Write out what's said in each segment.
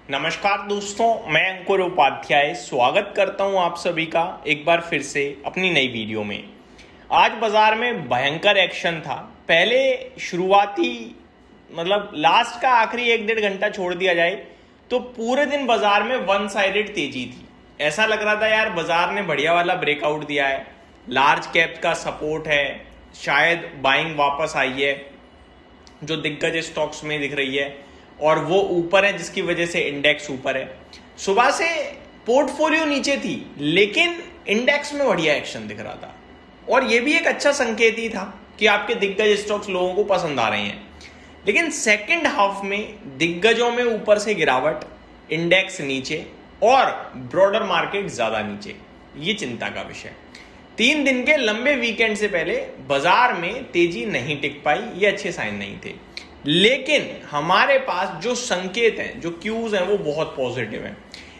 नमस्कार दोस्तों, मैं अंकुर उपाध्याय स्वागत करता हूं आप सभी का एक बार फिर से अपनी नई वीडियो में। आज बाजार में भयंकर एक्शन था। पहले शुरुआती लास्ट का आखिरी 1-1.5 घंटा छोड़ दिया जाए तो पूरे दिन बाजार में वन साइडेड तेजी थी। ऐसा लग रहा था यार बाजार ने बढ़िया वाला ब्रेकआउट दिया है, लार्ज कैप का सपोर्ट है, शायद बाइंग वापस आई है जो दिग्गज स्टॉक्स में दिख रही है और वो ऊपर है जिसकी वजह से इंडेक्स ऊपर है। सुबह से पोर्टफोलियो नीचे थी लेकिन इंडेक्स में बढ़िया एक्शन दिख रहा था और ये भी एक अच्छा संकेत ही था कि आपके दिग्गज स्टॉक्स लोगों को पसंद आ रहे हैं। लेकिन सेकंड हाफ में दिग्गजों में ऊपर से गिरावट, इंडेक्स नीचे और ब्रॉडर मार्केट ज्यादा नीचे, ये चिंता का विषय। 3 दिन के लंबे वीकेंड से पहले बाजार में तेजी नहीं टिक पाई, ये अच्छे साइन नहीं थे। लेकिन हमारे पास जो संकेत हैं, जो क्यूज हैं, वो बहुत पॉजिटिव हैं।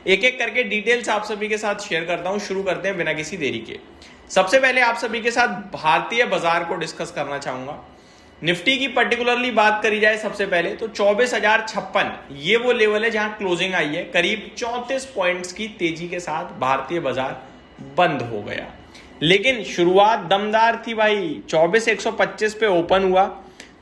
एक एक करके डिटेल्स आप सभी के साथ शेयर करता हूं। शुरू करते हैं बिना किसी देरी के। सबसे पहले आप सभी के साथ भारतीय बाजार को डिस्कस करना चाहूंगा। निफ्टी की पर्टिकुलरली बात करी जाए सबसे पहले तो 24,056 ये वो लेवल है जहां क्लोजिंग आई है। करीब 34 पॉइंट्स की तेजी के साथ भारतीय बाजार बंद हो गया, लेकिन शुरुआत दमदार थी भाई। 24,125 पे ओपन हुआ,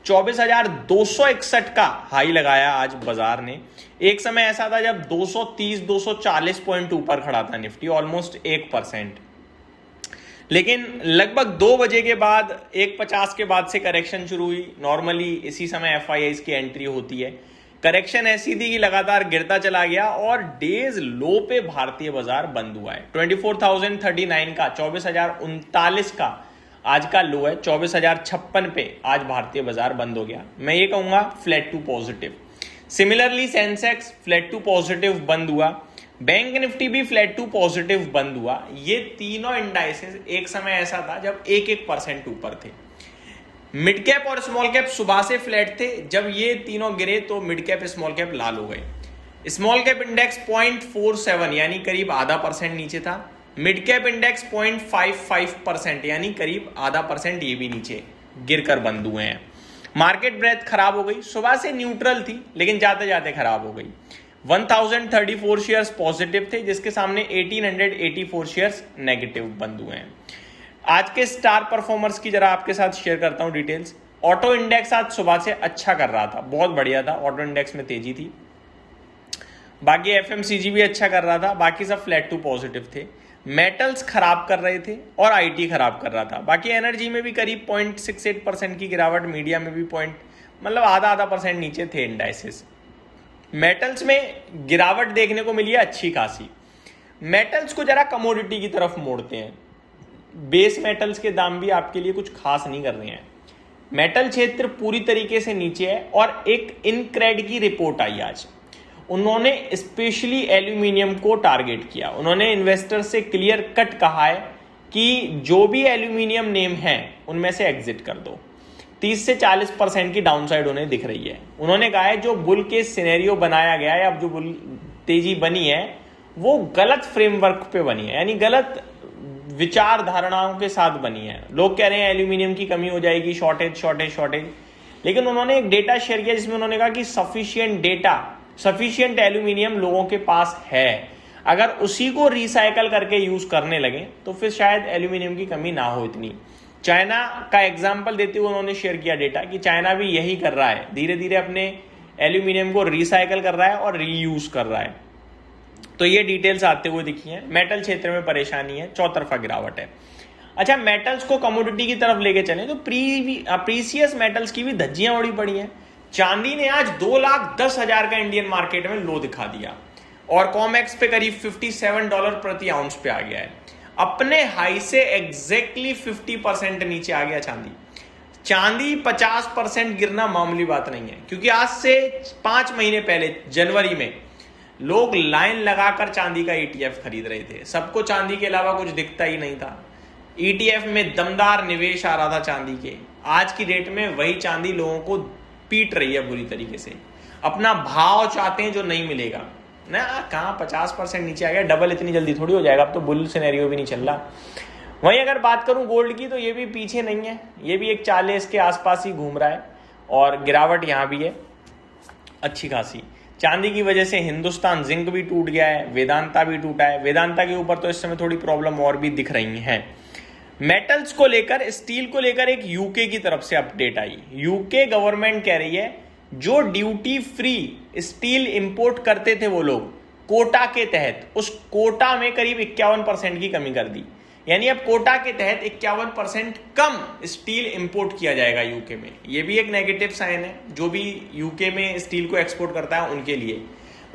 24,261 का हाई लगाया आज बाजार ने। एक समय ऐसा था जब 230-240 पॉइंट ऊपर खड़ा था निफ्टी, ऑलमोस्ट 1%। लेकिन लगभग 2 बजे के बाद 1:50 के बाद से करेक्शन शुरू हुई। नॉर्मली इसी समय FIIs की एंट्री होती है। करेक्शन ऐसी थी कि लगातार गिरता चला गया और डेज लो पे भारतीय बाजार बंद हुआ है। 24,039 का, 24,039 का आज का लो है। 24,056 पे आज भारतीय बाजार बंद हो गया। मैं ये कहूंगा flat to positive. Similarly Sensex flat to positive बंद हुआ, बैंक निफ्टी भी फ्लैट टू पॉजिटिव बंद हुआ। ये तीनों इंडाइसेस एक समय ऐसा था जब 1-1% ऊपर थे। मिड कैप और स्मॉल कैप सुबह से फ्लैट थे। जब ये तीनों गिरे तो मिड कैप स्मॉल कैप लाल हो गए। स्मॉल कैप इंडेक्स 0.47 यानी करीब ½ % नीचे था। मिड कैप इंडेक्स 0.55% यानी करीब ½ % ये भी नीचे गिरकर बंद हुए हैं। मार्केट ब्रेथ खराब हो गई। सुबह से न्यूट्रल थी लेकिन जाते जाते खराब हो गई। 1034 शेयर्स पॉजिटिव थे जिसके सामने 1884 शेयर्स नेगेटिव बंद हुए हैं। आज के स्टार परफॉर्मर्स की जरा आपके साथ शेयर करता हूं डिटेल्स। ऑटो इंडेक्स आज सुबह से अच्छा कर रहा था, बहुत बढ़िया था। ऑटो इंडेक्स में तेजी थी। बाकी FMCG भी अच्छा कर रहा था, बाकी सब फ्लैट टू पॉजिटिव थे। मेटल्स खराब कर रहे थे और IT खराब कर रहा था। बाकी एनर्जी में भी करीब 0.68% की गिरावट, मीडिया में भी आधा% नीचे थे इंडाइसेस। मेटल्स में गिरावट देखने को मिली है अच्छी खासी। मेटल्स को जरा कमोडिटी की तरफ मोड़ते हैं। बेस मेटल्स के दाम भी आपके लिए कुछ खास नहीं कर रहे हैं। मेटल क्षेत्र पूरी तरीके से नीचे है और एक इनक्रेड की रिपोर्ट आई आज। उन्होंने स्पेशली एल्यूमिनियम को टारगेट किया। उन्होंने इन्वेस्टर से क्लियर कट कहा है कि जो भी एल्यूमिनियम नेम हैं उनमें से एग्जिट कर दो। 30 से 40% की डाउनसाइड उन्हें दिख रही है। उन्होंने कहा है जो बुल केस सिनेरियो बनाया गया है, अब जो बुल तेजी बनी है वो गलत फ्रेमवर्क पे बनी है, यानी गलत विचार धारणाओं के साथ बनी है। लोग कह रहे हैं एल्यूमिनियम की कमी हो जाएगी, शॉर्टेज। लेकिन उन्होंने एक डेटा शेयर किया जिसमें उन्होंने कहा कि सफिशिएंट एल्यूमिनियम लोगों के पास है। अगर उसी को रिसाइकल करके यूज करने लगे तो फिर शायद एल्यूमिनियम की कमी ना हो इतनी। चाइना का एग्जांपल देते हुए उन्होंने शेयर किया डेटा कि चाइना भी यही कर रहा है, धीरे धीरे अपने एल्यूमिनियम को रिसाइकल कर रहा है और रीयूज कर रहा है। तो ये डिटेल्स आते हुए दिखी हैं। मेटल क्षेत्र में परेशानी है, चौतरफा गिरावट है। अच्छा, मेटल्स को कमोडिटी की तरफ लेके चले तो प्रीसियस मेटल्स की भी धज्जियां उड़ी पड़ी हैं। चांदी ने आज 2,10,000 का इंडियन मार्केट में लो दिखा दिया और कॉमेक्स पे करीब $57 प्रति आउंस पे आ गया है। अपने हाई से एग्जैक्टली 50% नीचे आ गया चांदी 50% गिरना मामूली बात नहीं है, क्योंकि आज से 5 महीने पहले जनवरी में लोग लाइन लगाकर चांदी का ETF खरीद रहे थे। सबको चांदी के अलावा कुछ दिखता ही नहीं था। ETF में दमदार निवेश आ रहा था चांदी के। आज की डेट में वही चांदी लोगों को पीट रही है बुरी तरीके से। अपना भाव चाहते हैं जो नहीं मिलेगा ना। कहाँ 50% नीचे आ गया, डबल इतनी जल्दी थोड़ी हो जाएगा। अब तो बुल सिनेरियो भी नहीं चल रहा। वहीं अगर बात करूं गोल्ड की तो ये भी पीछे नहीं है, ये भी एक 40 के आसपास ही घूम रहा है और गिरावट यहाँ भी है अच्छी खासी। चांदी की वजह से हिंदुस्तान जिंक भी टूट गया है, वेदांता भी टूटा है। वेदांता के ऊपर तो इस समय थोड़ी प्रॉब्लम और भी दिख रही हैं। मेटल्स को लेकर, स्टील को लेकर एक यूके की तरफ से अपडेट आई। यूके गवर्नमेंट कह रही है जो ड्यूटी फ्री स्टील इंपोर्ट करते थे वो लोग कोटा के तहत, उस कोटा में करीब 51% की कमी कर दी। यानी अब कोटा के तहत 51% कम स्टील इंपोर्ट किया जाएगा यूके में। ये भी एक नेगेटिव साइन है जो भी यूके में स्टील को एक्सपोर्ट करता है उनके लिए।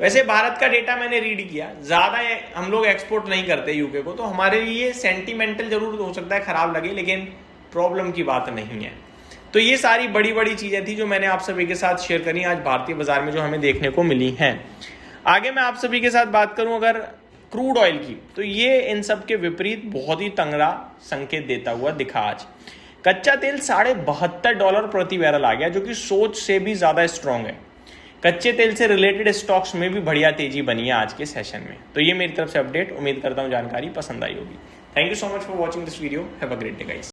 वैसे भारत का डेटा मैंने रीड किया, ज्यादा हम लोग एक्सपोर्ट नहीं करते यूके को, तो हमारे लिए सेंटिमेंटल जरूर हो सकता है खराब लगे, लेकिन प्रॉब्लम की बात नहीं है। तो ये सारी बड़ी बड़ी चीजें थी जो मैंने आप सभी के साथ शेयर करी आज भारतीय बाजार में जो हमें देखने को मिली हैं। आगे मैं आप सभी के साथ बात करूं अगर क्रूड ऑयल की, तो ये इन सब के विपरीत बहुत ही तंगड़ा संकेत देता हुआ दिखा आज। कच्चा तेल $72 प्रति बैरल आ गया, जो कि सोच से भी ज्यादा स्ट्रांग है। कच्चे तेल से रिलेटेड स्टॉक्स में भी बढ़िया तेजी बनी है आज के सेशन में। तो ये मेरी तरफ से अपडेट, उम्मीद करता हूं जानकारी पसंद आई होगी। Thank you so much for watching this video. Have a great day guys.